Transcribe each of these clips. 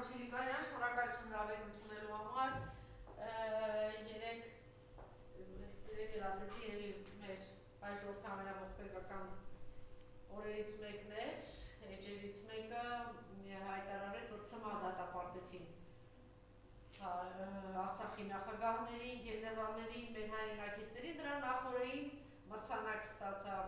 Պարոն Շիրիկարյան, շնորհակալություն հրավեր ընդունելու համար։ Երեք էլ ասեցի, երևի մեր հայ ժողովրդի ամենաողբերգական օրերից մեկն էր, էջերից մեկը հայտարարեց, որ ՑՄԱ դատապարտեցին Արցախի նախագահներին, գեներալներին, մեր հայրենակիցներին, դրա նախօրեին մրցանակ ստացավ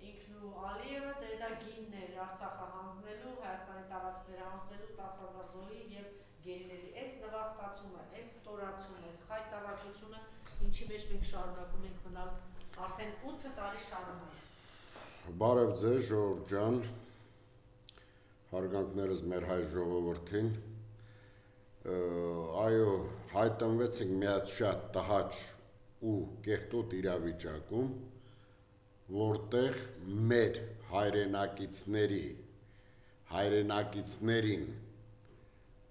ինքն ու Ալիևը, դա գինն էր Արցախը հանձնելու, Հայաստանի տարածքները հանձնելու 10,000 զոհի և գերիների։ Այս նվաստացումը, այս ստորացումը, այս խայտարակությունը, ինչի մեջ մենք շարունակում ենք մնալ արդեն 8 տարի շարունակ։ Բարև ձեզ, Ժողովուրդ ջան, հարգանքներս մեր հայ ժողովրդին, այո, հայտնվեցինք մի հատ շատ տհաճ ու կեղտոտ իրավիճակում, որտեղ մեր հայրենակիցներին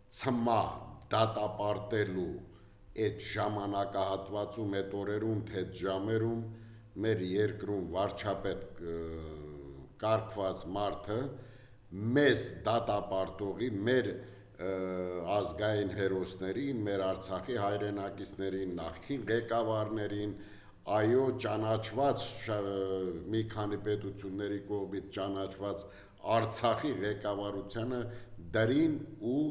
ՑՄԱ դատապարտելու այդ ժամանակահատվածում, այդ օրերում, թե ժամերում մեր երկրում վարչապետ կարգված մարդը մեզ դատապարտողի, մեր ազգային հերոսներին, մեր Արցախի հայրենակիցներին, նախկին ղեկավարներին, այո, ճանաչված մի քանի պետությունների կողմից ճանաչված Արցախի ղեկավարությանը դրին ու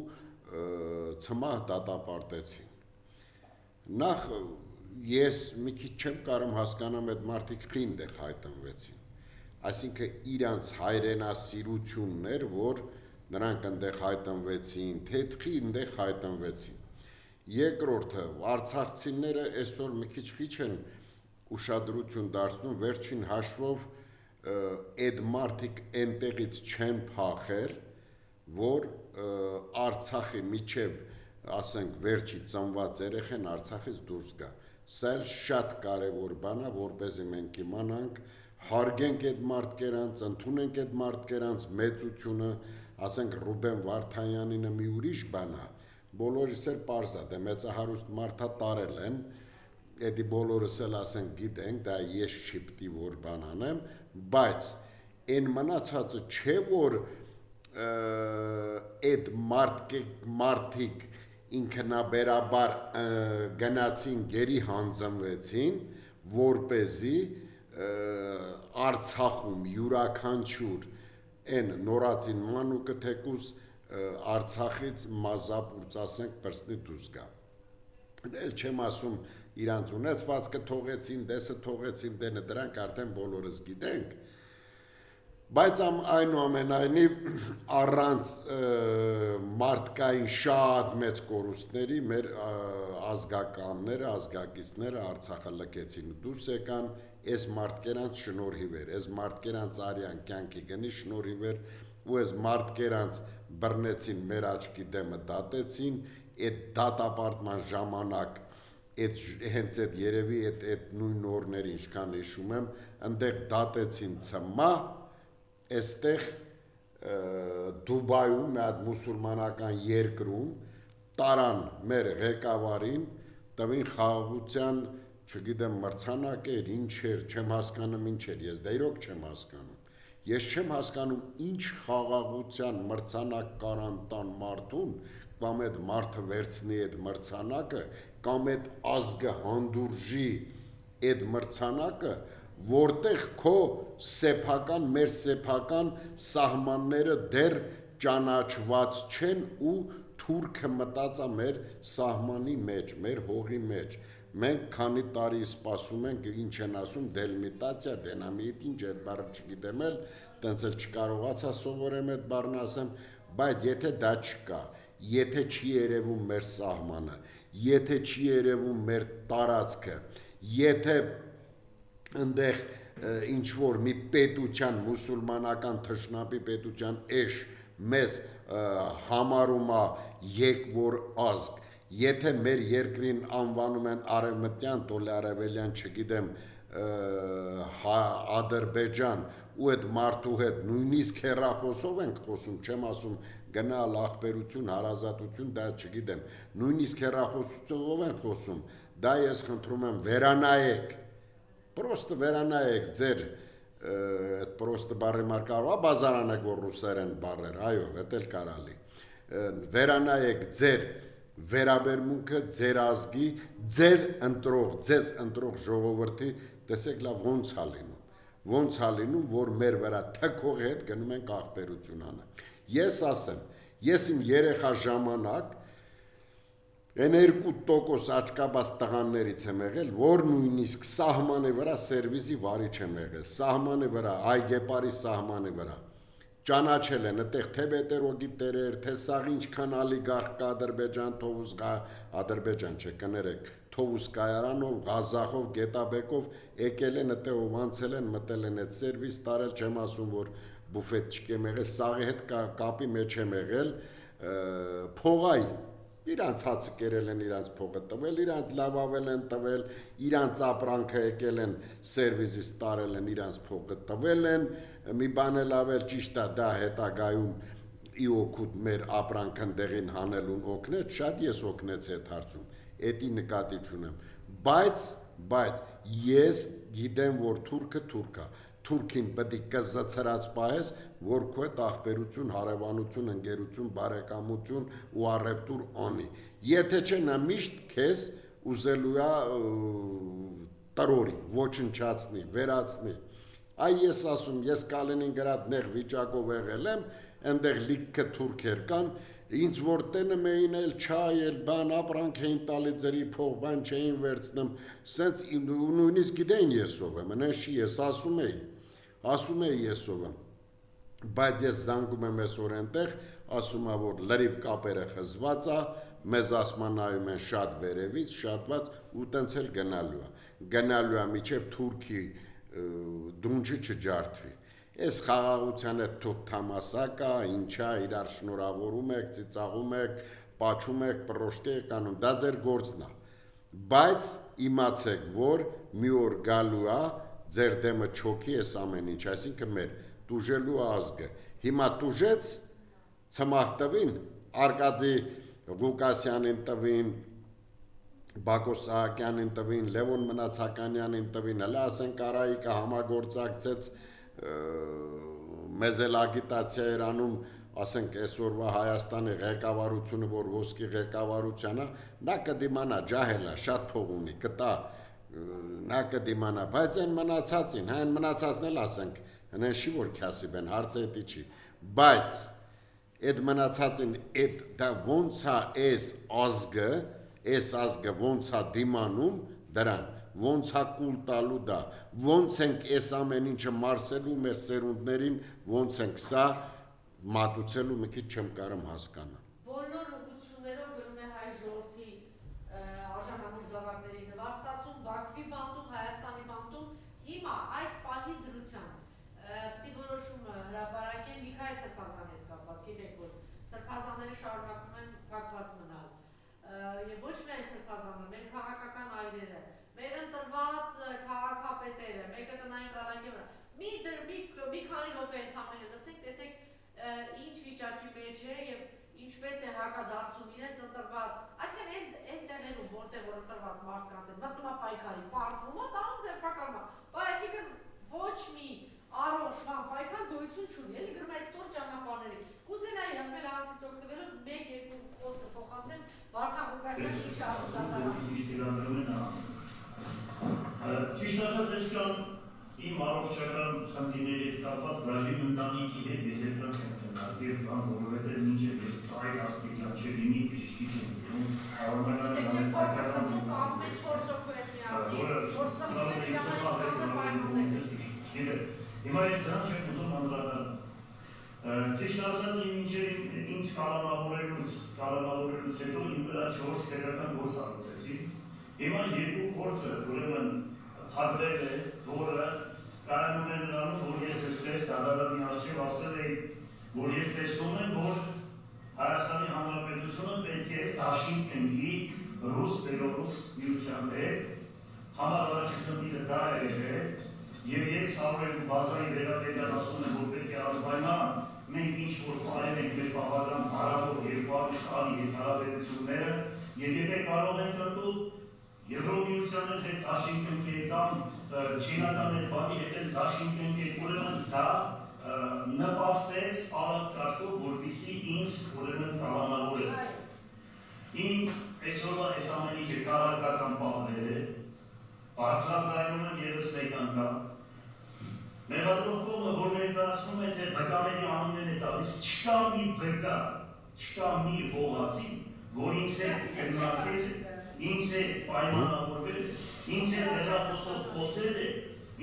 ՑՄԱ դատապարտեցին։ Նախ ես մի քիչ չեմ կարող հասկանամ այդ մարդիկ խինդ է հայտնվեցին, այսինքն իրանց հայրենասիրությունն էր, որ նրանք ընդեղ հայտնվեցին, թեթխի ընդեղ հայտնվեցին։ Երկրորդը, արցախցիները այսօր մի քիչ են ուշադրություն դարձնում, վերջին հաշվով այդ մարդիկ այնտեղից չեն փախել, որ Արցախի միջև, ասենք, վերջի ծնված երեխան Արցախից դուրս գա։ Սա էլ շատ կարևոր բան է, որպեսզի մենք իմանանք, հարգենք այդ մարդկանց, ընդունենք այդ մարդկանց մեծությունը, ասենք Ռուբեն Վարդանյանինը մի ուրիշ բան է, բոլորիս էլ պարզ է, դե մեծահարուստ մարդա տարել են, էդի բոլորս էլ ասենք գիտենք, դա ես չի պիտի որ բան անեմ, բայց այն մնացածը չէ, որ այդ մարդիկ ինքնաբերաբար գնացին գերի հանձնվեցին, որպեսզի Արցախում յուրաքանչյուր այն նորածին մանուկը թեկուզ Արցախից մազապուրց ասենք պրծնի դուրս գա։ Էլ չեմ ասում իրանց ունեցվածքը թողեցին, դեսը թողեցին, դենը դրանք արդեն բոլորս գիտենք, բայց այնուամենայնիվ առանց մարդկային շատ մեծ կորուստների մեր ազգականները, ազգակիցները Արցախը լքեցին, դուրս եկան, այս մարդկանց շնորհիվ էր, այս մարդկանց արյան կյանքի գնի շնորհիվ էր, ու այս մարդկանց բռնեցին, մեր աչքի դեմը դատեցին, այդ դատապարտման ժամանակ հենց այդ երևի այդ նույն օրների ինչքան հիշում եմ, ընդեղ դատեցին ՑՄԱ, այստեղ Դուբայում, մի հատ մուսուլմանական երկրում տարան մեր ղեկավարին, տվին խաղաղության, չգիտեմ, մրցանակ էր, ինչ էր, չեմ հասկանում ինչ էր, ես դա իրոք չեմ հասկանում։ Ես չեմ հասկանում ինչ խաղաղության մրցանակ կարան տան մարդուն, կամ այդ մարդը վերցնի այդ մրցանակը, կամ այդ ազգը հանդուրժի այդ մրցանակը, որտեղ քո սեփական, մեր սեփական սահմանները դեռ ճանաչված չեն ու թուրքը մտած է մեր սահմանի մեջ, մեր հողի մեջ։ Մենք քանի տարի սպասում ենք, ինչ են ասում, դելիմիտացիա, դենամիտ, ինչ այդ բառը չգիտեմ էլ, տենց էլ չկարողացա սովորեմ այդ բառն ասեմ, բայց եթե դա չկա, եթե չի երևում մեր սահմանը, եթե չի երևում մեր տարածքը, եթե ընդեղ ինչ-որ մի պետության, մուսուլմանական թշնամի պետության էշ մեզ համարում է եկվոր ազգ, եթե մեր երկրին անվանում են արևմտյան, տոլե արևելյան, չգիտեմ, Ադրբեջան ու այդ մարդու հետ նույնիսկ հեռախոսով ենք խոսում, չեմ ասում գնալ ախպերություն, հարազատություն, դա չգիտեմ, նույնիսկ հեռախոսով ենք խոսում, դա ես խնդրում եմ վերանայեք, պրոստը վերանայեք ձեր պրոստը բառի մար կարող է բազարանեք, որ ռուսերեն բառեր, այո, էդ էլ կարալի, վերանայեք ձեր վերաբերմունքը ձեր ազգի, ձեզ ընտրող ժողովրդի, տեսեք լավ ոնց է լինում, որ մեր վրա թքողի հետ գնում ենք ախպերություն անել։ Ես ասեմ, ես իմ երեխա ժամանակ այն 2% աչկաբաց տղաներից եմ եղել, որ նույնիսկ սահմանի վրա սերվիզի վարիչ եմ եղել, սահմանի վրա, այգեպարի սահմանի վրա, ճանաչել են այդտեղ թե վետերոգի տերեր, թե սաղ ինչքան ալիգարխ կա Ադրբեջան, Ադրբեջան չէ, կներեք, Թովուս կայարանով, Ղազախով, Գետաբեկով եկել են այդտեղ ով անցել են, մտել են այդ սերվիզ տարել, չեմ ասում, որ բուֆետ չկեմ եղել, սաղի հետ կապի մեջ եմ եղել, փողայի, իրանց հացը կերել են, իրանց փողը տվել, իրանց լավավել են տվել, իրանց ապրանքը եկել են, սերվիզից տարել են, իրանց փողը տվել են, մի բան էլ ավել ճիշտ է, դա հետագայում ի օգուտ մեր ապրանքն դեղին հանելուն օգնեց, շատ ես օգնեց այդ հարցում, էդի նկատի չունեմ, բայց ես գիտեմ, որ թուրքը թուրք է, թուրքին պետք է կզծրած պահես, որ քո հետ ախպերություն, հարևանություն, ընկերություն, բարեկամություն ու առևտուր անի։ Եթե չէ նա միշտ քեզ ուզելու է տրորի, ոչնչացնի, վերացնի։ Այ ես ասում, ես Կալինինգրադ նեղ վիճակով եղել եմ, այնտեղ լիքը թուրքեր կան, ինձ որ տենում էին էլ չայ, էլ բան ապրանք էին տալի ձերի փող, բան չէին վերցնում, սենց նույնիսկ գիտեին ես ով եմ, այնպես չի ես ասում էի ես ով եմ, բայց ես զանգում եմ այսօր այնտեղ, ասում է, որ լրիվ կապերը խզված է, մեզ ասմանայում են շատ վերևից, շատված ու տենց էլ գնալու է միջև Թուրքի դունջի չջարդվի։ Այս խաղաղության հետ թող թամասակա, ինչա իրար շնորհավորում եք, ծիծաղում եք, պաչում եք, պրոշտի եք անում, դա ձեր գործն է։ Բայց իմացեք, որ մի օր գալու է, ձեր դեմը չոքի էս ամեն ինչ, այսինքն մեր տուժելու ազգը։ Հիմա տուժեց, ցմահ տվին, Արկադի Ղուկասյանին տվին, Բակոս Սահակյանին տվին, Լևոն Մնացականյանին տվին, հələ ասենք Արայիկը համագործակցեց մեզ էլ ագիտացիա էր անում, ասենք այսօրվա Հայաստանի ղեկավարությունը, որ ոսկի ղեկավարության է, նա կդիմանա, ջահել է, շատ փող ունի, կտա, նա կդիմանա, բայց այն մնացածին, այն մնացածն էլ ասենք, հնեն չի որ քյասիբ են, հարցը էդի չի, բայց այդ մնացածին, դա ոնց է այս ազգը ոնց է դիմանում դրան, ոնց է կուլ տալու դա, ոնց ենք այս ամեն ինչը մարսելու մեր սերունդներին, ոնց ենք սա մատուցելու մի քիչ չեմ կարում հասկանալ։ Բոլոր ուղղություններով գրում է հայ ժողովրդի արժանավոր զավակների նվաստացում, Բաքվի բանտում, Հայաստանի բանտում, հիմա այս պահի դրությամբ պիտի որոշումը հրապարակեն Միքայել Սրբազանի հետ կապված, գիտեք որ սրբազանները շարունակում են փակված մնալ, եւ ոչ միայն Սրբազանը, մեր քաղաքական այրերը, մեր ընտրված քաղաքապետերը, մեկը տնային կալանքի վրա, մի քանի րոպե ընդամենը լսեք, տեսեք ինչ վիճակի մեջ է եւ ինչպես է հակադարձում իրենց ընտրված, այսինքն այն տեղերում, որտեղ որ ընտրված մարդկանց են, մտնում է պայքարի, պարտվում է, դառնում ձերբակալում է, բայց այսինքն ոչ մի առողջ պայքար գոյություն չունի, էլի գրում է ստոր ճանապարհների։ Կուզենայի հմել հարցից օգտվելով 1-2 խոսքը փոխանցեմ Վարդան Ղուկասյանի ինչի ասում դատարան։ Ճիշտ ասած, ես կամ իմ առողջական խնդիրների հետ կապված դաժին ընտանիքի հետ ես երկրան չեմ քննարկել կամ որովհետև մինչև ես ծայր աստիճան չլինի բժշկի չեմ գնում հավանական հայկական պահում են 4 հոգու հետ միասին, որ ծնվում են իրականից ծանր պայմաններ։ Հիմա ես դրան չեմ ուզում անդրադառնալ։ Ճիշտ ասած, ինձ կալանավորելուց հետո իմ վրա 4 քրեական գործ ալուցեցի։ Հիմա 2 գործը ուրեմն հադրել է, որը կայանում է նրանում, որ ես այստեղ դատարանի առջև ասել էի, որ ես տեսնում եմ, որ Հայաստանի Հանրապետությունը պետք է դաշինք կնքի ռուս-բելորուս միության հետ, համար առաջի խնդիրը դա է եղել, եւ ես հավերու բազայի վերաբերյալ ասում եմ, որ պետք է անպայման մենք ինչ-որ պարել ենք մեր բավական հարավոր 200 տարի հարաբերությունները եւ եթե կարող ենք ընդուլ Եվրոմիության հետ դաշինք կնքել կամ չինական այդ բանի հետ էլ դաշինք կնքել, ուրեմն դա նպաստեց արագ կարգով, որպեսզի ինձ ուրեմն Իմ այսօրվա այս ամեն ինչը քաղաքական պահվել է, բարձրաձայնում եմ ևս մեկ անգամ։ Մեղադրող կողմը, որ ներկայացնում է, թե վկաների անուններն է տալիս, չկա մի վկա, չկա մի հողացի, որ ինձ հետ քննարկել է, ինձ հետ պայմանավորվել է, ինձ հետ հեռախոսով խոսել է,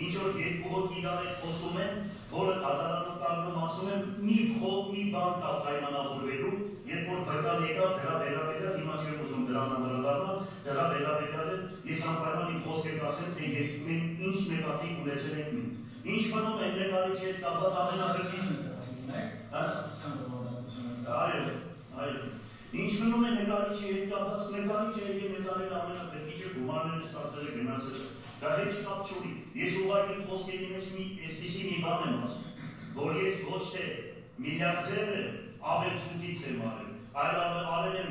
ինչ որ երկու հոգի իրար հետ խոսում են, որը դատարանում կանգնում ասում են, մի բան կա պայմանավորվելու, երբ որ վկան եկավ, դրա վերաբերյալ, հիմա չեմ ուզում դրան անդրադառնալ, դրա վերաբերյալ ես անպայման իմ խոսքեր ասեմ, թե ես ինչ նկատի ունեցել ենք մենք։ Ինչ մնում են նկարիչի հետ կապված ամենագրին։ Այո։ Ինչ մնում է նկարիչի հետ կապված, նկարիչը եկել նկարել ամենապետիչը գումարները ստացել է գնացել։ Դա հետ կապ չունի։ Ես ուղղակի խոսքերի մեջ այսպիսի մի բան եմ ասում, որ ես ոչ թե միլիարդեր եմ, ավելցուտից եմ արել, այլ արել եմ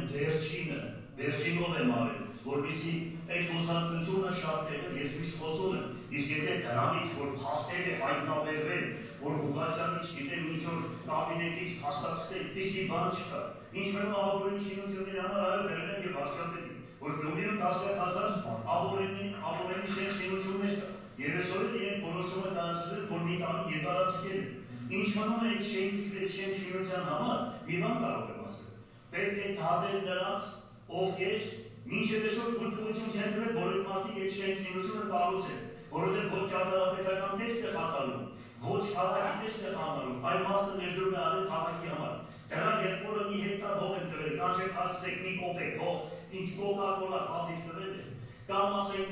վերջինով եմ արել, որպեսզի այդ խոսակցությունը շարքերը ես միշտ խոսում եմ, իսկ եթե դրանից, որ փաստեր է հայտնաբերվել, որ Ղուկասյանը չգիտեմ ինչ որ կաբինետից փաստաթղթեր, այդպիսի բան չկա։ Ինչ մնում աբորենի շինությունների համար այո դրել են եւ վարչապետի, որ Գյումրիում 10,000 աբորենի շինություններ կա։ Եվ այսօր իրենք որոշումը կայացրել, որ մի տան երկարացնել են։ Ինչ մնում է այդ շինության համար, մի բան կարող եմ ասել։ Պետք է թաղել նրանց, ովքեր մինչև այսօր քննություն չեն դրել, որ այդ մարդիկ այդ շինությունը կառուցեն, որովհետև ոչ ճարտարապետական տեսք է խաթարում, ոչ քաղաքի տեսք է խաթարում, այլ մարդը ներդրում է արել քաղաքի համար։ Դրա երկորը մի հեկտար հող են տվել, կամ չեք հարցրեք մի կոպեկ հող, ինչ կոկա-կոլա խաթիվ տվել է, կամ ասենք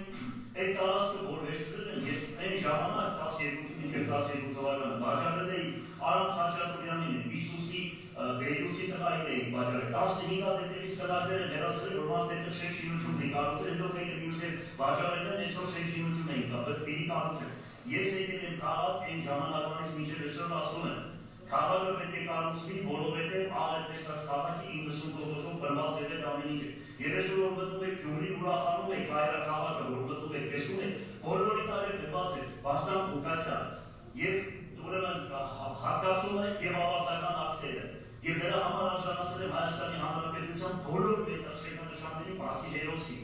այդ տարածքը, որ վերցրել են, ես այն ժամանակ 12 թվականը վաճառել էի Արամ Խաչատուրյանին, Հիսուսի Բեյրութի տղային էի վաճառել, 15 դետերից տղաները ներածրել, որ մարդ այդ շենքինություն էի կառուցել, հետո եկել մյուս հետ վաճառել են, այսօր շենքինություն էի պիտի կառուցել։ Ես եկել եմ քաղաք այն ժամանակվանից մինչև այսօր ասում եմ, քաղաքը պետք է կառուցվի, որովհետև այդպես քաղաքի 90%-ով բռնված է այդ ամեն ինչը։ Եվ այսօր որ մտնում եք Գյումրի, ուրախանում եք հայրաքաղաքը, որ մտնում եք, տեսնում եք, բոլորի տալը դրված է Վարդան Ղուկասյան եւ ուրեմն հակացումը եւ ավարտական ակտերը։ Եվ դրա համար արժանացել եմ Հայաստանի Հանրապետության բոլոր պետաշրջանների բացի հերոսի։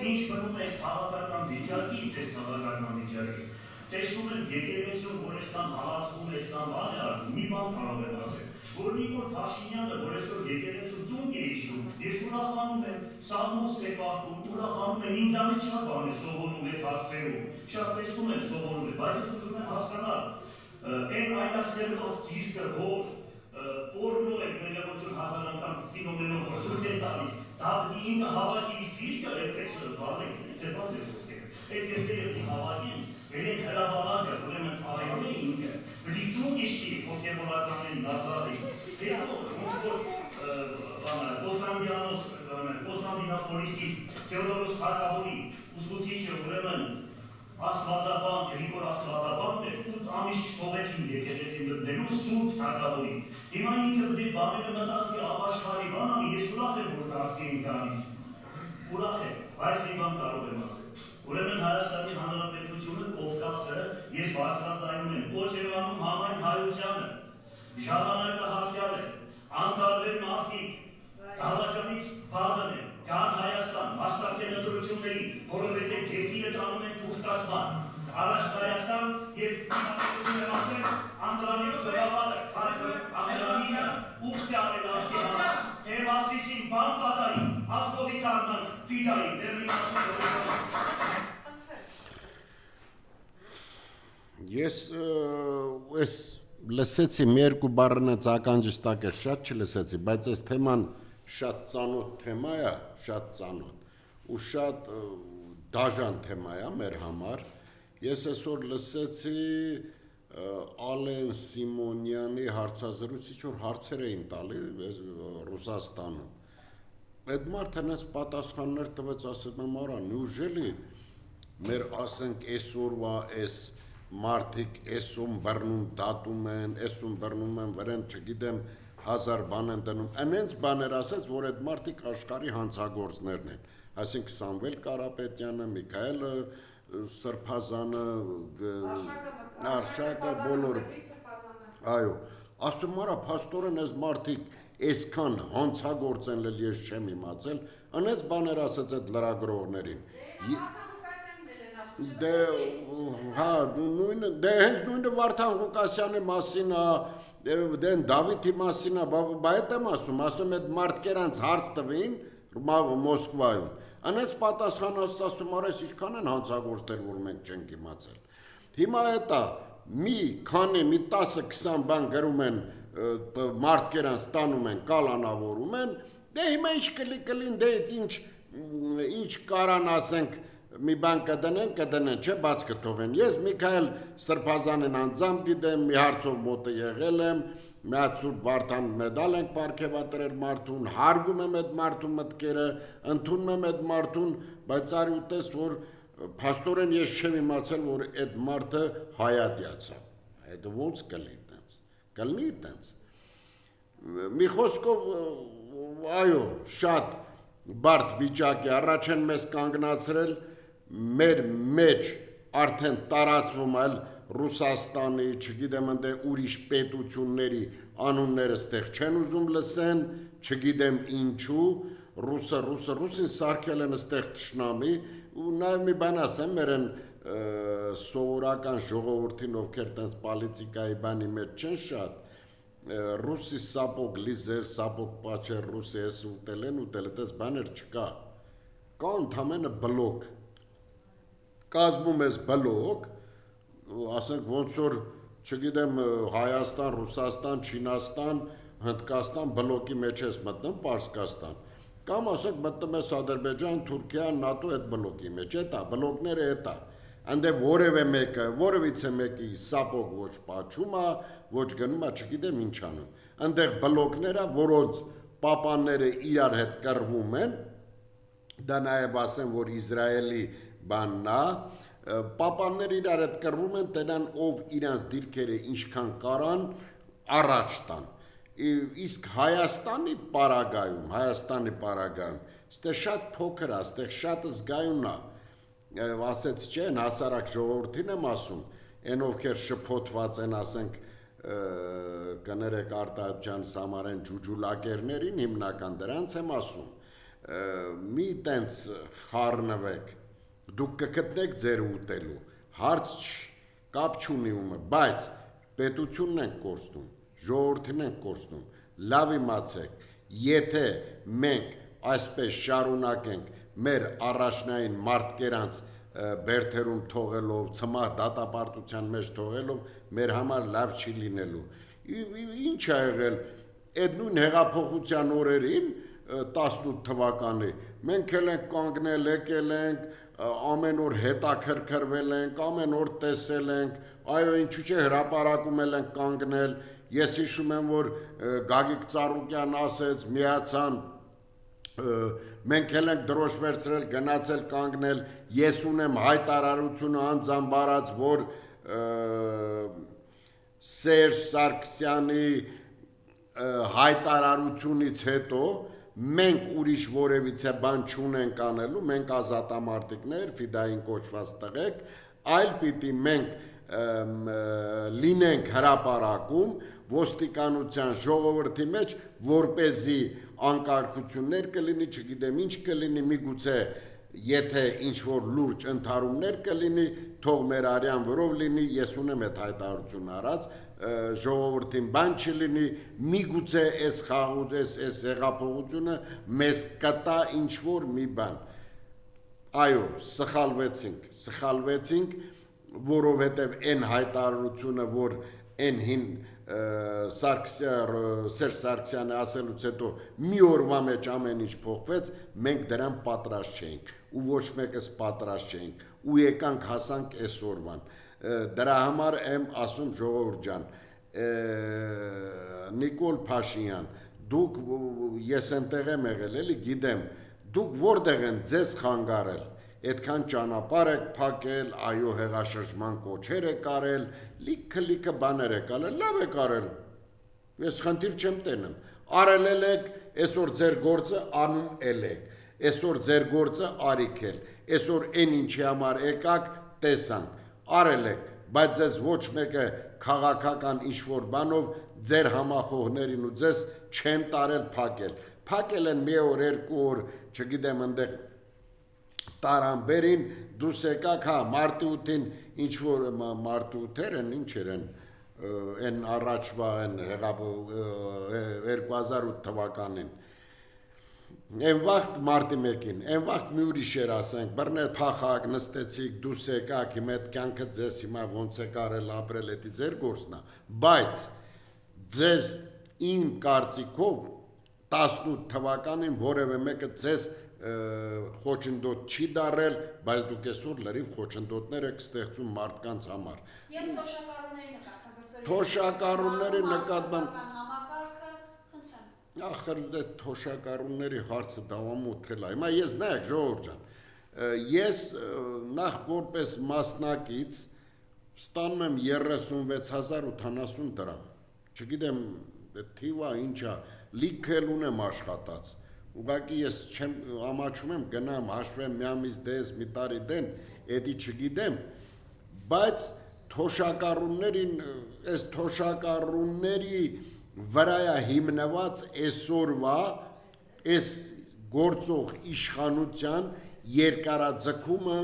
Ինչ մնում է այս քաղաքական վիճակից, այս քաղաքական վիճակի։ Տեսնում եմ եկեղեցում, որ այսքան հալածվում, այսքան բան է արվում, մի բան կարող եմ ասել, որ Նիկոլ Փաշինյանը, որ այսօր եկեղեցում ծունկ է իջնում, ես ուրախանում եմ, Սաղմոս է կարդում, ուրախանում եմ, ինձանից շատ բան է սովորում այդ հարցերում, շատ տեսնում եմ սովորում է, բայց ես ուզում եմ հասկանալ, այն այլասերված գիրկը, որ պորնո է մենեղություն 1000 անգամ կինոմենով գործուց է տալիս, դա պիտի ինքը հավակի իր գիրկը, այդպես վազեք, դեպած է խոսքերը, այդ երկերը պիտի հավակին, Վերեք հրավարակը, ուրեմն այո է ինքը, պիտի ծունկ իշտի հոգևորականներին նազարի, հետո ոնց որ Կոստանդինապոլիսի Թեոդորոս Թագավորի ուսուցիչը ուրեմն աստվածաբան, Գրիգոր աստվածաբանն էր, 8 ամիս չթողեցին եկեղեցին մտնելու Սուրբ Թագավորի։ Հիմա ինքը պետք է բաները մտածի ապաշխարի բան անի, ես ուրախ եմ, որ դարձի են գալիս, ուրախ եմ, բայց մի բան կարող եմ ասել։ Ուրեմն Հայաստանի Հանրապետությունը, Կովկասը, ես բարձրաձայնում եմ, ոչ եմ անում համայն հայությանը, ժամանակը հասյալ է, անտարբեր մարդիկ, դավաճանից բաղն են, կան Հայաստան, մասնակցեն ընտրությունների, որովհետև երկիրը տանում են թուրքացման, առաջ Հայաստան և իմանալություն եմ ասել, Անդրանիկ Սորավալը, ամենամինը, ուղտ է արել ասկի համար, թե մասիսին բան պատարի, ասկովի կարնանք, վիդարի, բերլին ասել Ես այս լսեցի մի երկու բառնից ականջիս տակ է շատ չլսեցի, բայց այս թեման շատ ծանոթ թեմա է, շատ ծանոթ ու շատ դաժան թեմա է մեր համար։ Ես այսօր լսեցի Ալեն Սիմոնյանի հարցազրույցը, որ հարցեր էին տալի Ռուսաստանում։ Այդ մարդը այս պատասխաններ տվեց, ասում եմ, արա, նույժելի մեր ասենք այսօրվա այս մարդիկ էսում բռնում դատում են, էսում բռնում են վրան, չգիտեմ, 1000 բան են դնում, այնենց բաներ ասեց, որ այդ մարդիկ աշխարհի հանցագործներն են, այսինքն Սամվել Կարապետյանը, Միքայել Սրբազանը, Արշակը բոլորը, այո, ասում արա, փաստորեն այս մարդիկ այսքան հանցագործ են լել, ես չեմ իմացել, անեց բաներ ասեց այդ լրագրողներին։ Դե հենց նույնը Վարդան Ղուկասյանի մասին է, դեն Դավիթի մասին է, բայց եմ ասում այդ մարդկերանց հարց տվին Մոսկվայում։ Անեց պատասխան ասում արես ինչքան են հանցագործել, որ մենք չենք իմացել։ Հիմա էտա մի 10-20 բան գրում են մարդկերան ստանում են, կալանավորում են, դե հիմա ինչ կլին, դե ինչ կարան ասենք, մի բան կդնեն, չէ, բաց կթողեն։ Ես Միքայել Սրբազանին անձամբ գիտեմ, մի հարցով մոտը եղել եմ, մի հատ Սուրբ Վարդան մեդալ ենք պարգևատրել մարդուն, հարգում եմ այդ մարդու մտքերը, ընդունում եմ այդ մարդուն, բայց արի ուտես, որ փաստորեն ես չեմ իմացել, որ այդ մարդը հայատյացա։ Այդ ոնց կլինի տենց։ Կլինի տենց։ Մի խոսքով, այո, շատ բարդ վիճակ է, առաջ են մեզ կանգնացրել, մեր մեջ արդեն տարածվում այլ Ռուսաստանի, չգիտեմ ընդ ուրիշ պետությունների անունները ստեղ չեն ուզում լսեն, չգիտեմ ինչու, ռուսին սարքել են ստեղ թշնամի, ու նաև մի բան ասեմ, մեր են սովորական ժողովրդին, ովքեր տենց պոլիտիկայի բանի մեջ չեն շատ, ռուսի սապոգ լիզես, սապոգ պաչեր, ռուսի ես ուտել են, տես բաներ չկա, կա ընդամենը բլոկ, կազմում ես բլոկ, ասենք ոնց որ, չգիտեմ, Հայաստան, Ռուսաստան, Չինաստան, Հնդկաստան բլոկի մեջ ես մտնում, Պարսկաստան, կամ ասենք մտնում ես Ադրբեջան, Թուրքիա, ՆԱՏՕ այդ բլոկի մեջ, էտա, բլոկները էտա, այնտեղ որևիցե մեկի սապոգ ոչ պաչում է, ոչ գնում է, չգիտեմ ինչ անում, այնտեղ բլոկները, որոնց պապանները իրար հետ կռվում են, դա նաև ասեմ, որ Իսրայելի բանն է, պապաններ իրար հետ կռվում են, տենան ով իրանց դիրքերը ինչքան կարան առաջ տան, իսկ Հայաստանի պարագայում, ստեղ շատ փոքր է, ստեղ շատ զգայուն է, ասեց չեն, հասարակ ժողովրդին եմ ասում, են ովքեր շփոթված են, ասենք, կներեք արտահայտության համարեն ջուջուլակերներին, հիմնական դրանց եմ ասում, մի տենց խառնվեք, դուք կգտնեք ձեր ուտելու, հարց կապ չունի ումը, բայց պետությունն ենք կորցնում, ժողովրդին ենք կորցնում, լավ իմացեք, եթե մենք այսպես շարունակենք մեր առաջնային մարդկերանց բերդերում թողելով, ցմահ դատապարտության մեջ թողելով, մեր համար լավ չի լինելու։ Ինչ է եղել այդ նույն հեղափոխության օրերին 18 թվականի, մենք էլ ենք կանգնել, եկել ենք, ամեն օր հետաքրքրվել ենք, ամեն օր տեսել ենք, այո, ինչու՞ չէ հրապարակում ենք կանգնել, ես հիշում եմ, որ Գագիկ Ծառուկյան ասեց, միացան, մենք էլ ենք դրոշ վերցրել, գնացել կանգնել, ես ունեմ հայտարարությունը անձամբ արած, որ Սերժ Սարգսյանի հայտարարությունից հետո մենք ուրիշ որևիցե բան չունենք անելու, մենք ազատամարտիկներ, ֆիդային կոչված տղեկ, այլ պիտի մենք լինենք հրապարակում ոստիկանության ժողովրդի մեջ, որպեսզի անկարգություններ կլինի, չգիտեմ ինչ կլինի, միգուցե եթե ինչ-որ լուրջ ընդհարումներ կլինի, թող մեր արյան վրով լինի, ես ունեմ այդ հայտարարություն արած, ժողովրդին բան չլինի, միգուցե այս հեղափոխությունը մեզ կտա ինչ-որ մի բան։ Այո, սխալվեցինք, որովհետև այն հայտարարությունը, որ այն հին Սերժ Սարգսյանը ասելուց հետո մի օրվա մեջ ամեն ինչ փոխվեց, մենք դրան պատրաստ չէինք, ու ոչ մեկս պատրաստ չէինք, ու եկանք հասանք այսօրվան։ Դրա համար եմ ասում ժողովուրդ ջան, Նիկոլ Փաշինյան, դուք ես այնտեղ եմ եղել, էլի գիտեմ, դուք որտեղ են ձեզ խանգարել, այդքան ճանապարհ եք փակել, այո հեղաշրջման կոչեր եք արել, լիքը բաներ եք արել, լավ եք արել, ես խնդիր չեմ տենում, արել եք, այսօր ձեր գործը անում եք, այսօր ձեր գործը արիք էլ, այսօր այն ինչի համար եկաք, տեսանք, արել եք, բայց ձեզ ոչ մեկը քաղաքական ինչ-որ բանով ձեր համախոհներին ու ձեզ չեն տարել փակել։ Փակել են մի օր, երկու օր, չգիտեմ, այնտեղ տարան դուս եկաք, հա, մարտի 8-ին ինչ որ մարտի 8-եր են, ինչ են, են առաջվա են 2008 թվականին։ Այն վաղտ մարտի 1-ին, այն վաղտ մի ուրիշ էր ասենք, բռնել փախակ, նստեցիք, դուս եկաք, հիմա այդ կյանքը ձեզ հիմա ոնց է կարել ապրել, դա ձեր գործն է, բայց ձեր իմ կարծիքով 18 թվականին որևէ մեկը ձեզ խոչընդոտ չի դարել, բայց դուք այսօր լրիվ խոչընդոտներ եք ստեղծում մարդկանց համար։ Եվ թոշակառուների նկատմամբ Թոշակառուների նկատմամբ համակարգը, խնդրեմ։ Ախր դե թոշակառուների հարցը դավամութ է։ Հիմա ես նայեք ժողովուրդ ջան, ես նախ որպես մասնակից ստանում եմ 36,080 դրամ։ Չգիտեմ թիվա ինչա, լիքել ունեմ աշխատած։ Ուղղակի ես չեմ ամաչում եմ գնամ հաշվեմ մի ամիս դես մի տարի դեն, էդի չգիտեմ, բայց թոշակառուներին, այս թոշակառուների վրայա հիմնված այսօրվա այս գործող իշխանության երկարաձգումը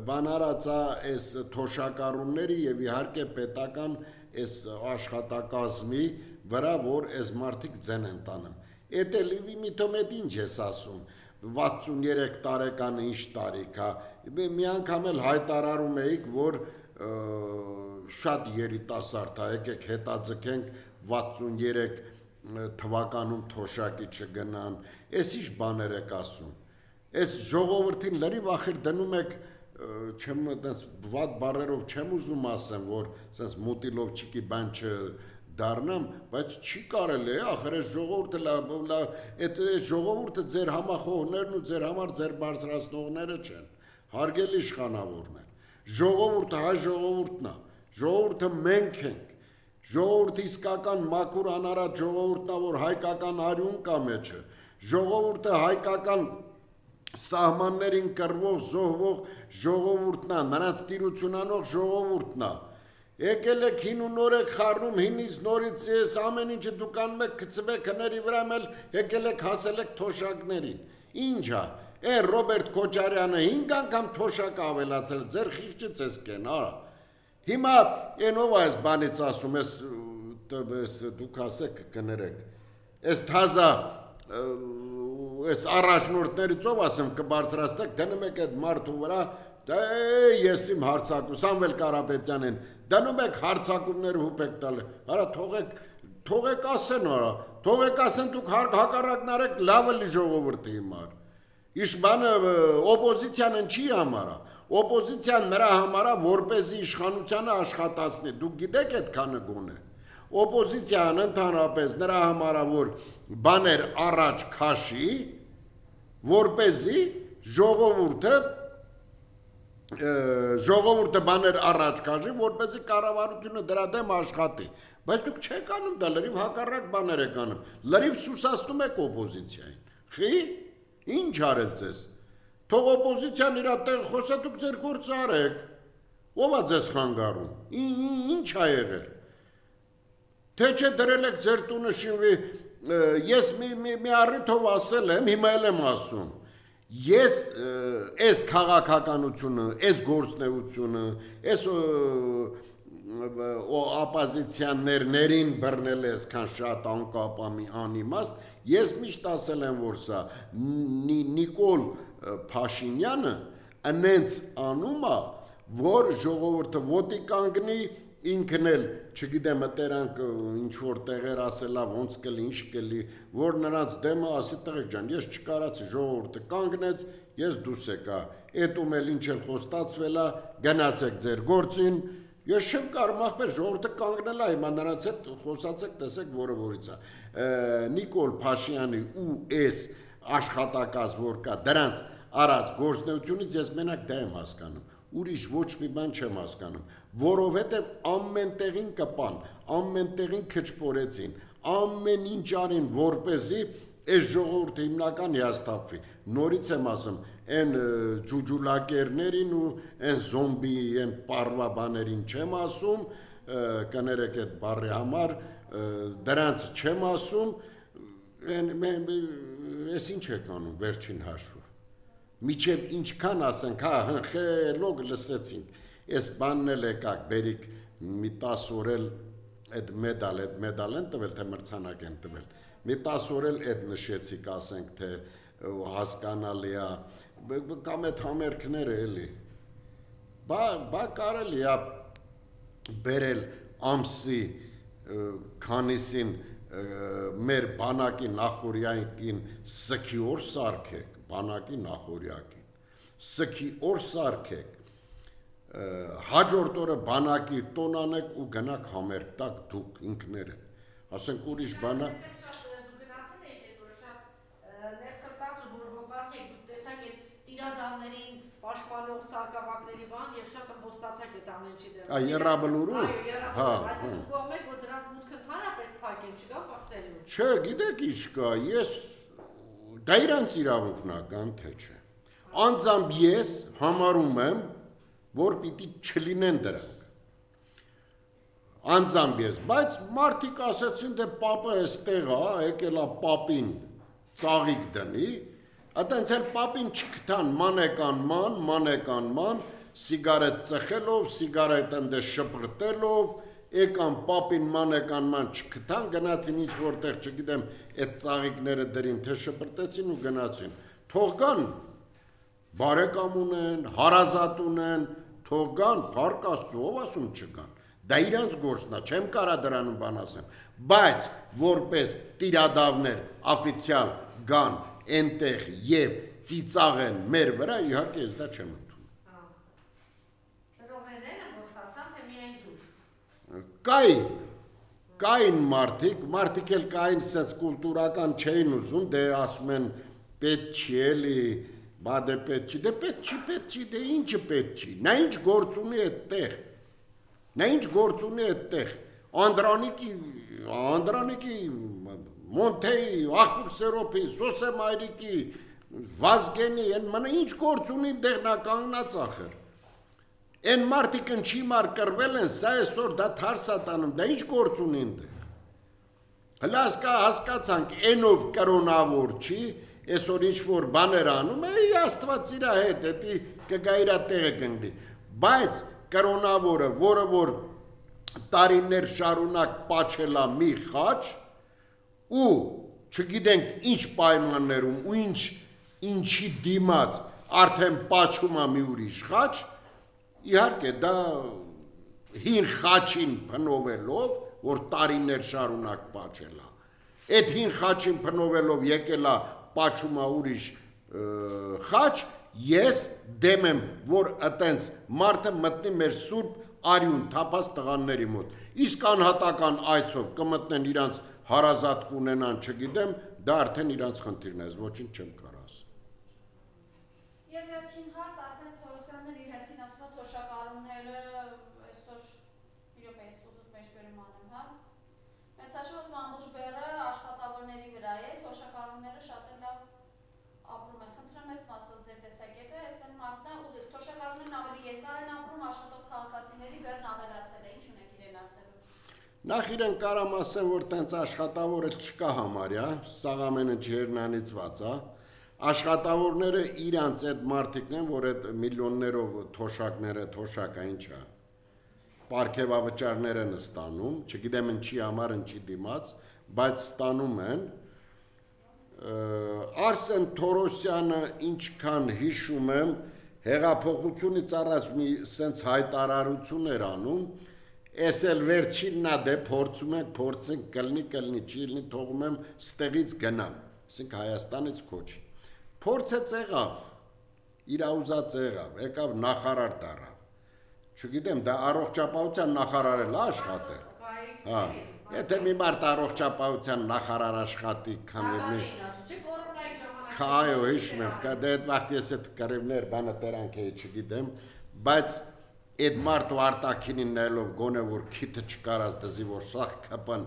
բանարածա այս թոշակառուների եւ իհարկե պետական այս աշխատակազմի վրա, որ այս մարդիկ ձեն են տանում։ Էդ էլի միտոմետ ինչ ես ասում, 63 տարեկանը ինչ տարիք է, մի անգամ էլ հայտարարում էիք, որ շատ երիտասարդ է, եկեք հետաձգենք 63 թվականում թոշակի չգնան, այս ինչ բաներ եք ասում, այս ժողովրդին լրիվ ախր դնում եք, չեմ վատ բառերով չեմ ուզում ասեմ, որ սենց մուտիլովչիկի բան դառնամ, բայց չի կարելի է, ախր այս ժողովուրդը այդ ժողովուրդը ձեր համախոհներն ու ձեր համար ձեր բարձրացնողները չեն, հարգելի իշխանավորներ, ժողովուրդը հայ ժողովուրդն է, ժողովուրդը մենք ենք, ժողովուրդը իսկական մաքուր անարատ ժողովուրդն է, որ հայկական արյուն կա մեջը, ժողովուրդը հայկական սահմաններին կռվող, զոհվող ժողովուրդն է, նրանց տիրություն անող ժողովուրդն է։ Եկել եք հին ու նոր եք խառնում, հինից նորից ես ամեն ինչը դուք անում եք գցվեք հների վրա էլ եկել եք հասել եք թոշակներին։ Ինչ է, Էն Ռոբերտ Քոչարյանը 5 անգամ թոշակ ավելացել, ձեր խիղճից ես կեն, արա։ Հիմա են ով այս բանից ասում, դուք ասեք կներեք, այս թազա այս առաջնորդներից ով ասեմ կբարձրացնեք, դնում եք այդ մարդու վրա, ես իմ հարցակում, Սամվել Կարապետյանին, դնում եք հարցակումները հուպ եք տալ, արա թողեք ասեն, արա, թողեք ասեն դուք հակառակն արեք լավը լի ժողովրդի հիմար, իշ բանը օպոզիցիան չի համարա, օպոզիցիան նրա համարա որպեսզի իշխանությանը աշխատացնի, դուք գիտեք այդքանը գոնե, օպոզիցիան ընդհանրապես նրա համարա որ բաներ առաջ քաշի, որպեսզի ժողովուրդը բաներ առաջ քաշի, որպեսզի կառավարությունը դրա դեմ աշխատի, բայց դուք չեք անում դա, լրիվ հակառակ բաներ եք անում, լրիվ սուսացնում եք օպոզիցիային, խի, ինչ արել ձեզ, թող օպոզիցիան իր տեղ խոսա, դուք ձեր գործը արեք, ով է ձեզ խանգարում, ինչ ա եղել, թե չէ դրել եք ձեր տունը շինվի, ես մի առիթով ասել եմ, հիմա էլ եմ ասում, ես այս քաղաքականությունը, այս գործնեությունը, այս ապոզիցիաներներին բռնել է այսքան շատ անկապ անիմաստ, ես միշտ ասել եմ, որ սա Նիկոլ Փաշինյանը ընենց անում է, որ ժողովուրդը ոտի կանգնի, ինքն էլ, չգիտեմ, տերանք ինչ-որ տեղեր ասելա, ոնց կլի, ինչ կլի, որ նրանց դեմը ասի տղեկ ջան, ես չկարացի ժողովուրդը կանգնեց, ես դուս եկա, էտում էլ ինչ էլ խոստացվելա, գնացեք ձեր գործին, ես չեմ կարում ախպեր ժողովուրդը կանգնելա, հիմա նրանց հետ խոսացեք, տեսեք, որը որից է, Նիկոլ Փաշինյանի ու այս աշխատակազմ որ կա, դրանց արած գործնեությունից ես մենակ դա եմ հասկանում, ուրիշ ոչ մի բան չեմ հասկանում, որովհետև ամեն տեղին կպան, ամեն տեղին քչփորեցին, ամեն ինչ արին, որպեսզի այս ժողովուրդը հիմնական հիասթափվի, նորից եմ ասում, այն ջուջուլակերներին ու այն զոմբի, այն պարվա բաներին չեմ ասում, կներեք այդ բառի համար, դրանց չեմ ասում, Ես ինչ եք անում վերջին հաշվով։ Միջև ինչքան ասենք, հա, հնխելով լսեցինք, այս բանն էլ եկակ, բերիք մի 10 օր էլ այդ մեդալ են տվել, թե մրցանակ են տվել, մի 10 օր էլ այդ նշեցիք, ասենք, թե հասկանալի է, կամ այդ համերգները էլի, բա կարելի է բերել ամսի քանիսին մեր բանակի նախորյակին սքի օր սարքեք, բանակի նախորյակին, սքի օր սարքեք, հաջորդ օրը բանակի տոն անեք ու գնաք համերգ տակ դուք ինքներդ, ասենք ուրիշ բանա, իրադավներին պաշտպանող սարկավակների բան եւ շատ ըմբոստացակ է ամեն ինչի դեռ։ Երաբլուրու։ Հա, այս կողմեր որ դրանց մուտքը ընդհանրապես փակ են, չկա բացելու։ Չէ, գիտեք ինչ կա, ես դա իրանց իրավունքն է, կան թե չէ։ Անձամբ ես համարում եմ, որ պիտի չլինեն դրանք։ Անձամբ ես, բայց մարդիկ ասեցին, թե պապը էստեղ է, եկել է պապին ծաղիկ դնի, այտենց էլ պապին չկտան մանեկանման, սիգարետ ծխելով, սիգարետ ընդ շպրտելով, եկան պապին մանեկանման չկտան, գնացին ինչ որտեղ, չգիտեմ, այդ ծաղիկները դրին, թե շպրտեցին ու գնացին, թող գան, բարեկամ ունեն, հարազատ ունեն, թող գան, փառք Աստծու, ով ասում չգան, դա իրանց գործն է, չեմ կարա դրանում բան ասեմ, բայց որպես տիրադավներ օֆիցիալ գան այնտեղ եւ ծիծաղեն մեր վրա, իհարկե ես դա չեմ ընդունում։ Ծրողներն են որ ստացան, թե միայն դուք։ Կային մարդիկ էլ կային սենց կուլտուրական չէին ուզում, դե ասում են պետք չի էլի, բա դե պետք չի, դե ինչը պետք չի, նա ինչ գործ ունի այդտեղ, Անդրանիկի Մոնթեի, Ախպուր Սերոպի, Սոսե Մայրիկի, Վազգենի, մնա ինչ գործ ունի դեղ նա կանգնած ախր։ Են մարդիկ ընչի մար կրվել են, սա այսօր դա թարս է տանում, դա ինչ գործ ունի ընդեղ։ Հլա հասկացանք, ենով կրոնավոր չի, այսօր ինչ-որ բաներ անում, Աստված իրա հետ, էտի կգա իրա տեղը կնգրի, բայց կրոնավորը, որը որ տարիներ շարունակ պաչելա մի խաչ, ու չգիտենք ինչ պայմաններում ու ինչի դիմաց արդեն պաչում է մի ուրիշ խաչ, իհարկե դա հին խաչին փնովելով, որ տարիներ շարունակ պաչել է, այդ հին խաչին փնովելով եկել է պաչում է ուրիշ խաչ, ես դեմ եմ, որ այտենց մարդը մտնի մեր սուրբ արյուն թափած տղաների մոտ, իսկ անհատական այցով կմտնեն իրանց հարազատ կունենան, չգիտեմ, դա արդեն իրանց խնդիրն է, ոչինչ չեմ կարող ասել։ Եվ վերջին հարց արդեն Թորոսյանն իր հերթին ասում է թոշակառուները այսօր իրոք այս ուտուտ մեջբերում անեմ, հա։ Մեծ հաշվով ամբողջ բեռը աշխատավորների վրա է, թոշակառուները շատ էլ լավ ապրում են։ Խնդրեմ ես մասով ձեր տեսակետը, այս են մարդն ու թոշակառուներն ավելի երկար են ապրում, աշխատող քաղաքացիների բեռն ավելացել է, ինչ ունեք իրեն ասելու։ Նախ իրեն կարամ ասեմ, որ տենց աշխատավորը չկա համարյա, սաղ ամեն ինչ երնանիցված է, աշխատավորները իրանց այդ մարդիկն են, որ այդ միլիոններով թոշակները, թոշակը ինչ է, պարգևավճարներ են ստանում, չգիտեմ ինչի համար, ինչի դիմաց, բայց ստանում են, Արսեն Թորոսյանը ինչքան հիշում եմ, հեղափոխությունից առաջ մի սենց հայտարարություն էր անում, Ես էլ վերջինն է դե փորձենք կլնի, չի լինի, թողում եմ ստեղից գնամ, ասենք Հայաստանից քոչի։ Փորձեց եղավ, իր ուզած եղավ, եկավ նախարար դառավ։ Չգիտեմ, դա առողջապահության նախարար էլ աշխատել։ Հա, եթե մի մարդ առողջապահության նախարար աշխատի, այո, հիշում եմ, դե այդ վաղտ ես այդ կռիվներ բանը տերանք էի, չգիտեմ, բայց այդ մարդու արտաքինին նայելով գոնե որ քիթը չկարած դզի որ սաղ կպն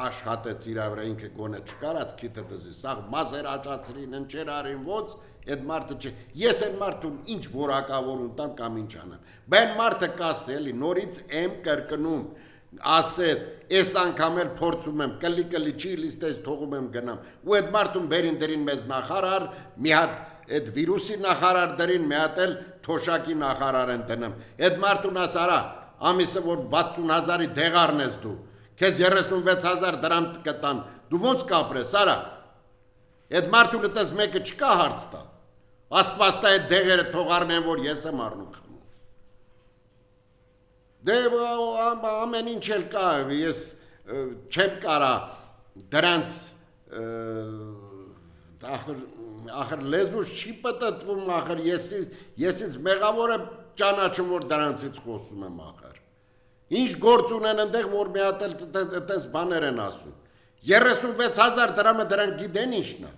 աշխատեց իրա վրա ինքը գոնե չկարած քիթը դզի սաղ մազեր աճացրին ընչեր արին ոնց այդ մարդը չէ ես այն մարդուն ինչ որակավորում տամ կամ ինչ անեմ բան մարդը կասի էլի նորից եմ կրկնում ասեց, այս անգամ էլ փորձում եմ, կլի չի լիստես թողում եմ գնամ, ու այդ մարդուն բերին դրին մեզ նախարար, մի հատ այդ վիրուսի նախարար դրին, մի հատ էլ թոշակի նախարար են դնում, այդ մարդուն ասարա, ամիսը որ 60,000-ի դեղարն ես դու, քեզ 36,000 դրամ կտան, դու ոնց կապրես, արա, այդ մարդուն այդպես մեկը չկա հարց տա, ասպաստա այդ դեղերը թողարնեն, որ ես եմ առնում խմում, դե ամեն ինչ էլ կա, ես չեմ կարա դրանց ախր լեզուս չի պտտվում, ախր եսից մեղավոր եմ ճանաչում, որ դրանցից խոսում եմ ախր, ինչ գործ ունեն ընդեղ, որ մի հատ էլ տես բաներ են ասում, 36,000 դրամը դրանք գիտեն ինչն է,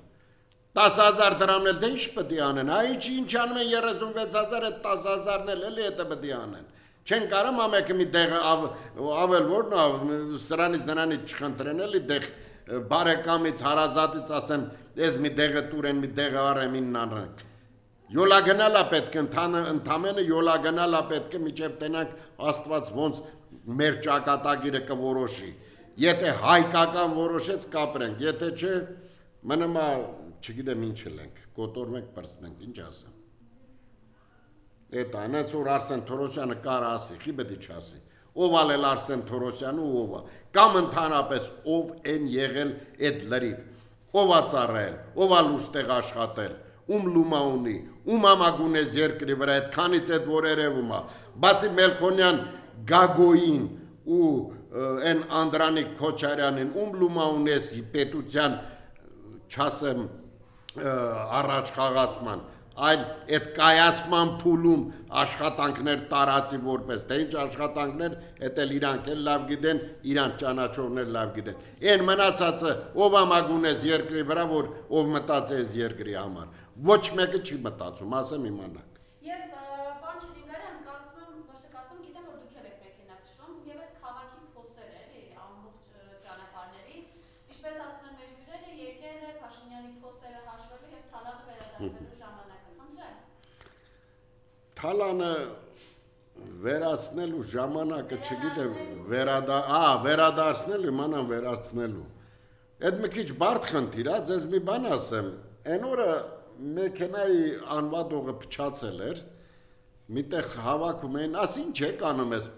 10,000 դրամն էլ դե ինչ պտի անեն, ինչ անում են 36,000, այդ 10,000-ն էլ էլի հետը պտի անեն, չեն կարամ ամեկը մի դեղը ավել որն սրանից նրանից չխնդրեն էլի դեղ բարեկամից հարազատից ասեն ես մի դեղը տուրեն մի դեղը արեմ ինն անրանք յոլա գնալա պետք ընդամենը յոլա գնալա պետք է միջև տենանք աստված ոնց մեր ճակատագիրը կորոշի եթե հայկական որոշեց կապրենք եթե չէ մնամա չգիտեմ ինչ ենք կոտորվենք պրծնենք ինչ ասեմ Էդ այնց որ Արսեն Թորոսյանը կարա ասի, խի պետք է ասի։ Ով ալել Արսեն Թորոսյանը ու ովա։ Կամ ընդհանրապես ով են եղել այդ լրիվ։ Ովա ծառայել, ովա լուշտեղ աշխատել, ում լումա ունի, ում համագունես երկրի վրա այդքանից այդ որ երևում է։ Բացի Մելքոնյան Գագոին ու այն Անդրանիկ Քոչարյանին, ում լումա ունես պետության չասեմ առաջ խաղացման այլ այդ կայացման փուլում աշխատանքներ տարածի որպես թե ինչ աշխատանքներ էդ էլ իրանք էլ լավ գիտեն իրանք ճանաչողներ լավ գիտեն այն մնացածը ով ամագունես երկրի վրա որ ով մտածես երկրի համար ոչ մեկը չի մտածում ասեմ իմանաք Եվ պարոն Չիլինգարյան կարծում եմ ոչ թե կարծում գիտեմ որ դուք եք մեքենա քշում եւ այս քաղաքի փոսեր էլի ամբողջ ճանապարհների ինչպես ասում են մեր հյուրերը եկել է Փաշինյանի փոսերը հաշվելու եւ թալանը վերադարձնելու Թալանը վերացնելու ժամանակը չգիտեմ վերադարձնելու իմանամ վերացնելու Այդ մի քիչ բարդ խնդիր է ձեզ մի բան ասեմ այն օրը մեքենայի անվադողը փչացել էր միտեղ հավաքում էին աս ինչ եք անում ես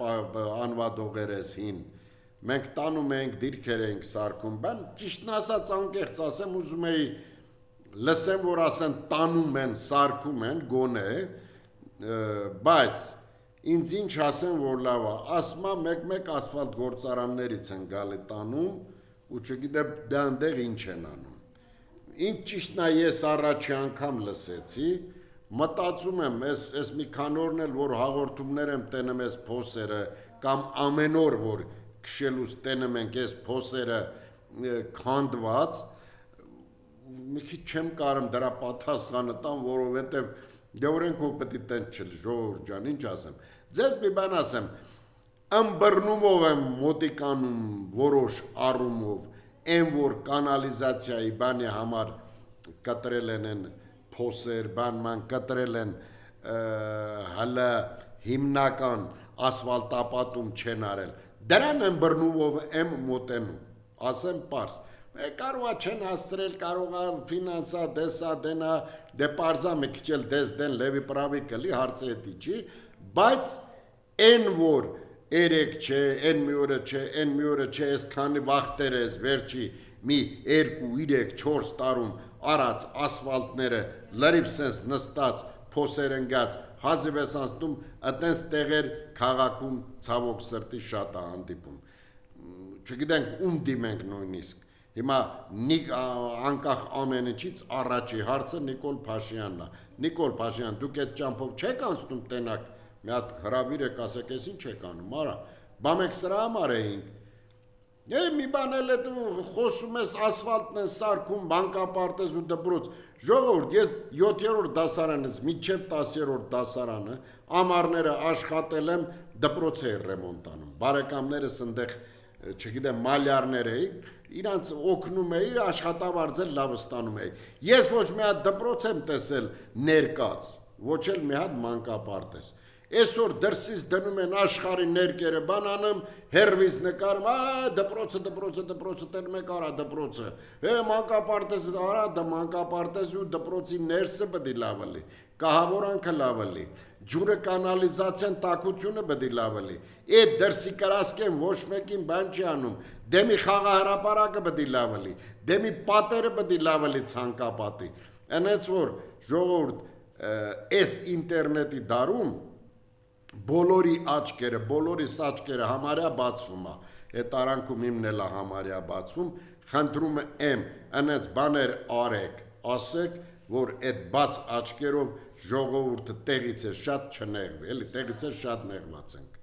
անվադողերես հին մենք տանում ենք դիրքեր ենք սարքում բան ճիշտն ասած անկեղծ ասեմ ուզում էի լսեմ որ ասեն տանում են սարքում են գոնե բայց ինձ ինչ ասեն որ լավ է ասմա մեկ ասֆալտ գործարաններից են գալի տանում ու չգիտեմ դա այնտեղ ինչ են անում ինչ ճիշտն է ես առաջի անգամ լսեցի մտածում եմ ես մի քանի օրն էլ որ հաղորդումներ եմ տենում ես փոսերը կամ ամեն օր որ քշելուց տենում ենք ես փոսերը քանդված մի քիչ չեմ կարում դրա պատասխանը տամ որովհետև Դե օրենք ով պետք է տենց չել ժողովուրդ ջան ինչ ասեմ ձեզ մի բան ասեմ ըմբռնումով եմ մոտիկանում որոշ առումով այն որ կանալիզացիայի բանի համար կտրել են փոսեր բանման կտրել են հələ հիմնական ասֆալտապատում չեն արել դրան ըմբռնումով եմ մոտենում ասեմ պարզ Կարողա չեն հասցրել, կարողա ֆինանսա, դեսա, դենա, դե պարզա մի քիչ էլ դես դեն լևի պրավի կլի հարցը հետի չի, բայց այն որ երեք չէ, այն մի օրը չէ, այն մի օրը չէ, այս քանի վախտեր ես վերջի մի 2-3-4 տարում արած ասֆալտները լրիվ սենց նստած, փոսեր ընկած, հազիվ ես անցնում, այտենց տեղեր քաղաքում ցավոք սրտի շատ է հանդիպում։ Չգիտենք ում դիմենք նույնիսկ Հիմա անկախ ամեն ինչից առաջի հարցը Նիկոլ Փաշյանն է։ Նիկոլ Փաշյան, դուք այդ ճամփով չեք անցնում տենակ, մի հատ հրավիր եք ասեք, ես ինչ եք անում, արա։ Բա մենք սրա համար էինք։ Մի բան էլ այդ խոսում ես ասֆալտն են սարքում, բանկապարտեզ ու դպրոց։ Ժողովուրդ, ես 7-րդ դասարանից մինչև 10-րդ դասարանը ամառները աշխատել եմ դպրոցի ռեմոնտ անում։ Բարեկամներս այնտեղ, չգիտեմ, մալյարներ էին իրանց օգնում էի աշխատավարձել լավ ստանում էի ես ոչ մի հատ դպրոց եմ տեսել ներկած ոչ էլ մի հատ մանկապարտեզ Այսօր դրսից դնում են աշխարհի ներկերը բանանում, հերվից նկարում, դպրոցը տենում եք արա դպրոցը, մանկապարտեզը արա դա մանկապարտեզը ու դպրոցի ներսը պետք է լավ լինի, կահավորանքը լավ լինի, ջուրը կանալիզացիան տաքությունը պետք է լավ լինի, այդ դրսի կրասկեն ոչ մեկին բան չի անում, դեմի խաղահրապարակը պետք է լավ լինի, դեմի պատերը պետք է լավ լինի ցանկապատի, այնց որ ժողովուրդ այս ինտերնետի դարում բոլորի աչքերը, բոլորիս աչքերը համարյա բացվում է, այդ արանքում իմն էլ է համարյա բացվում, խնդրում եմ, այնց բաներ արեք, ասեք, որ այդ բաց աչքերով ժողովուրդը տեղից է շատ չնեղվի, էլի տեղից է շատ նեղված ենք։